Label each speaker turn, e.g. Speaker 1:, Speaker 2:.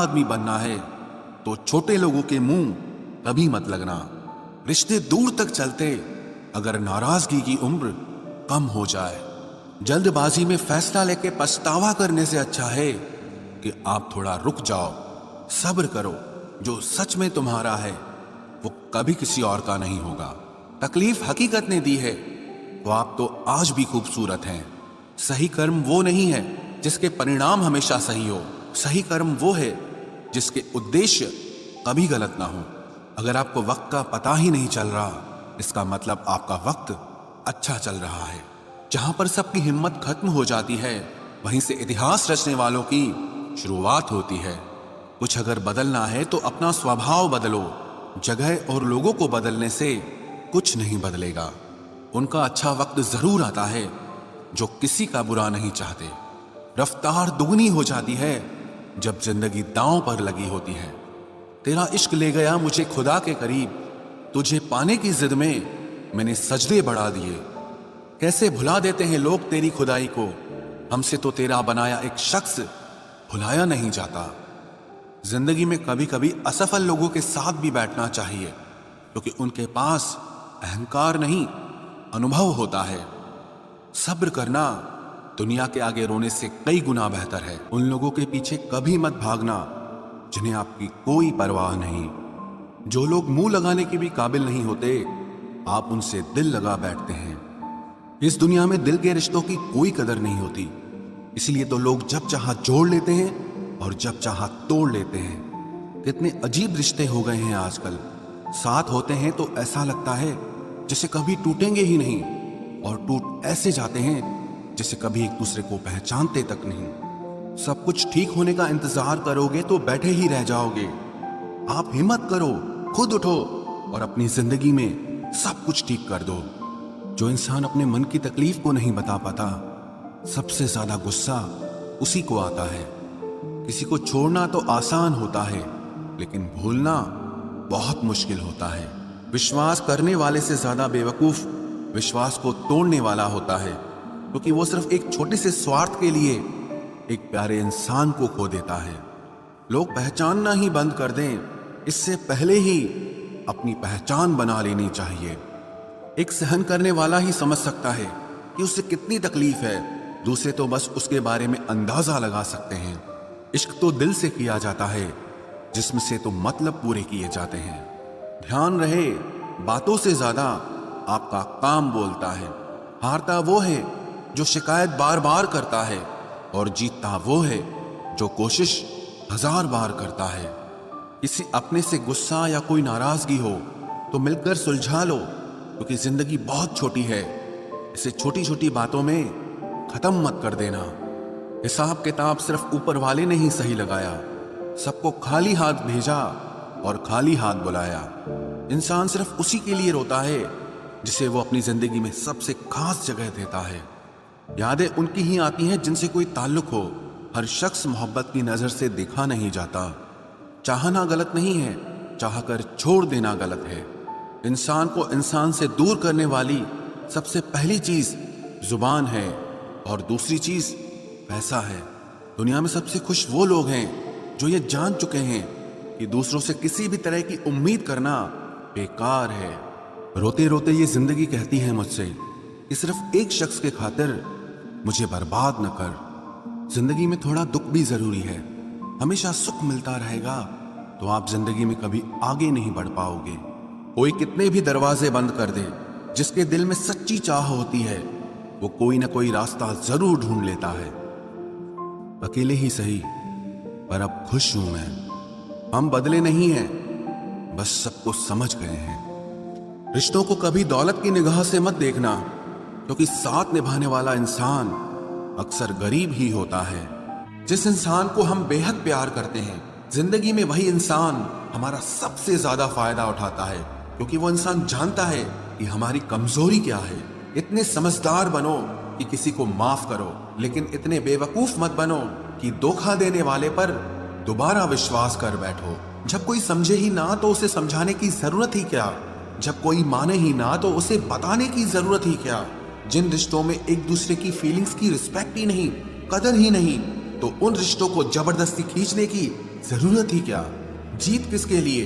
Speaker 1: आदमी बनना है तो छोटे लोगों के मुंह कभी मत लगना। रिश्ते दूर तक चलते अगर नाराजगी की उम्र कम हो जाए। जल्दबाजी में फैसला लेके पछतावा करने से अच्छा है कि आप थोड़ा रुक जाओ, सब्र करो। जो सच में तुम्हारा है वो कभी किसी और का नहीं होगा। तकलीफ हकीकत ने दी है तो आप तो आज भी खूबसूरत हैं। सही कर्म वो नहीं है जिसके परिणाम हमेशा सही हो। सही कर्म वो है जिसके उद्देश्य कभी गलत ना हो। अगर आपको वक्त का पता ही नहीं चल रहा, इसका मतलब आपका वक्त अच्छा चल रहा है। जहां पर सबकी हिम्मत खत्म हो जाती है, वहीं से इतिहास रचने वालों की शुरुआत होती है। कुछ अगर बदलना है तो अपना स्वभाव बदलो। जगह और लोगों को बदलने से कुछ नहीं बदलेगा। उनका अच्छा वक्त जरूर आता है जो किसी का बुरा नहीं चाहते। रफ्तार दुगनी हो जाती है जब जिंदगी दांव पर लगी होती है। तेरा इश्क ले गया मुझे खुदा के करीब, तुझे पाने की जिद में मैंने सजदे बढ़ा दिए। कैसे भुला देते हैं लोग तेरी खुदाई को, हमसे तो तेरा बनाया एक शख्स भुलाया नहीं जाता। जिंदगी में कभी कभी असफल लोगों के साथ भी बैठना चाहिए, क्योंकि उनके पास अहंकार नहीं अनुभव होता है। सब्र करना दुनिया के आगे रोने से कई गुना बेहतर है। उन लोगों के पीछे कभी मत भागना जिन्हें आपकी कोई परवाह नहीं। जो लोग मुंह लगाने के भी काबिल नहीं होते, आप उनसे दिल लगा बैठते हैं। इस दुनिया में दिल के रिश्तों की कोई कदर नहीं होती, इसलिए तो लोग जब चाहा जोड़ लेते हैं और जब चाहा तोड़ लेते हैं। कितने अजीब रिश्ते हो गए हैं आजकल। साथ होते हैं तो ऐसा लगता है जैसे कभी टूटेंगे ही नहीं, और टूट ऐसे जाते हैं जैसे कभी एक दूसरे को पहचानते तक नहीं। सब कुछ ठीक होने का इंतजार करोगे तो बैठे ही रह जाओगे। आप हिम्मत करो, खुद उठो और अपनी जिंदगी में सब कुछ ठीक कर दो। जो इंसान अपने मन की तकलीफ को नहीं बता पाता, सबसे ज्यादा गुस्सा उसी को आता है। किसी को छोड़ना तो आसान होता है, लेकिन भूलना बहुत मुश्किल होता है। विश्वास करने वाले से ज्यादा बेवकूफ विश्वास को तोड़ने वाला होता है, क्योंकि वो सिर्फ एक छोटे से स्वार्थ के लिए एक प्यारे इंसान को खो देता है। लोग पहचानना ही बंद कर दें, इससे पहले ही अपनी पहचान बना लेनी चाहिए। एक सहन करने वाला ही समझ सकता है कि उससे कितनी तकलीफ है, दूसरे तो बस उसके बारे में अंदाजा लगा सकते हैं। इश्क तो दिल से किया जाता है, जिस्म से तो मतलब पूरे किए जाते हैं। ध्यान रहे, बातों से ज्यादा आपका काम बोलता है। हारता वो है जो शिकायत बार बार करता है, और जीतता वो है जो कोशिश 1000 बार करता है। किसी अपने से गुस्सा या कोई नाराजगी हो तो मिलकर सुलझा लो, क्योंकि जिंदगी बहुत छोटी है। इसे छोटी छोटी बातों में खत्म मत कर देना। हिसाब किताब सिर्फ ऊपर वाले ने ही सही लगाया। सबको खाली हाथ भेजा और खाली हाथ बुलाया। इंसान सिर्फ उसी के लिए रोता है जिसे वो अपनी जिंदगी में सबसे खास जगह देता है। यादें उनकी ही आती हैं जिनसे कोई ताल्लुक हो। हर शख्स मोहब्बत की नजर से देखा नहीं जाता। चाहना गलत नहीं है, चाहकर छोड़ देना गलत है। इंसान को इंसान से दूर करने वाली सबसे पहली चीज जुबान है, और दूसरी चीज पैसा है। दुनिया में सबसे खुश वो लोग हैं जो ये जान चुके हैं कि दूसरों से किसी भी तरह की उम्मीद करना बेकार है। रोते रोते ये जिंदगी कहती है मुझसे कि सिर्फ एक शख्स के खातिर मुझे बर्बाद न कर। जिंदगी में थोड़ा दुख भी जरूरी है। हमेशा सुख मिलता रहेगा तो आप जिंदगी में कभी आगे नहीं बढ़ पाओगे। कोई कितने भी दरवाजे बंद कर दे, जिसके दिल में सच्ची चाह होती है वो कोई ना कोई रास्ता जरूर ढूंढ लेता है। अकेले ही सही, पर अब खुश हूं मैं। हम बदले नहीं हैं, बस सबको समझ गए हैं। रिश्तों को कभी दौलत की निगाह से मत देखना, क्योंकि साथ निभाने वाला इंसान अक्सर गरीब ही होता है। जिस इंसान को हम बेहद प्यार करते हैं, जिंदगी में वही इंसान हमारा सबसे ज्यादा फायदा उठाता है, क्योंकि वो इंसान जानता है कि हमारी कमजोरी क्या है। इतने समझदार बनो कि किसी को माफ करो, लेकिन इतने बेवकूफ मत बनो कि धोखा देने वाले पर दोबारा विश्वास कर बैठो। जब कोई समझे ही ना तो उसे समझाने की जरूरत ही क्या। जब कोई माने ही ना तो उसे बताने की जरूरत ही क्या। जिन रिश्तों में एक दूसरे की फीलिंग्स की रिस्पेक्ट ही नहीं, कदर ही नहीं, तो उन रिश्तों को जबरदस्ती खींचने की जरूरत ही क्या, जीत किसके लिए,